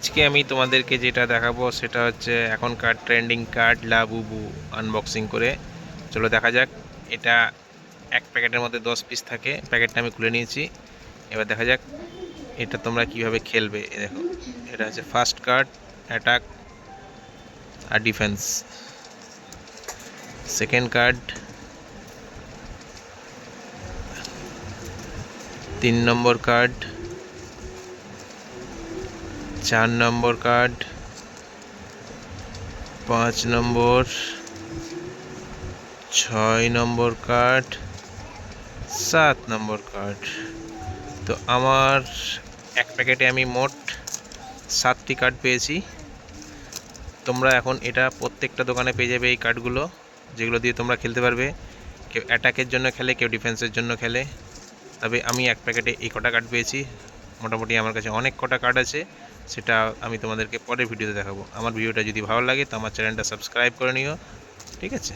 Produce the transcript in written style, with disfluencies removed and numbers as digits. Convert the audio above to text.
আজকে আমি তোমাদেরকে যেটা দেখাবো সেটা হচ্ছে এখনকার ট্রেন্ডিং কার্ড লাবুবু আনবক্সিং করে। চলো দেখা যাক। এটা এক প্যাকেটের মধ্যে 10 পিস থাকে। প্যাকেটটা আমি খুলে নিয়েছি। এবার দেখা যাক এটা তোমরা কিভাবে খেলবে। দেখো, এটা হচ্ছে ফার্স্ট কার্ড অ্যাটাক আর ডিফেন্স। সেকেন্ড কার্ড 3 নম্বর কার্ড, 4 নম্বর কার্ড, 5 নম্বর, 6 নম্বর কার্ড, 7 নম্বর কার্ড। তো আমার এক প্যাকেটে আমি মোট 7টি কার্ড পেয়েছি। তোমরা এখন এটা প্রত্যেকটা দোকানে পেয়ে যাবে এই কার্ডগুলো, যেগুলো দিয়ে তোমরা খেলতে পারবে। কেউ অ্যাটাকের জন্য খেলে, কেউ ডিফেন্সের জন্য খেলে। তবে আমি এক প্যাকেটে এই কটা কার্ড পেয়েছি। মোটামুটি আমার কাছে অনেক কটা কার্ড আছে, সেটা আমি তোমাদেরকে পরের ভিডিওতে দেখাবো। আমার ভিডিওটা যদি ভালো লাগে তো আমার চ্যানেলটা সাবস্ক্রাইব করে নিও, ঠিক আছে?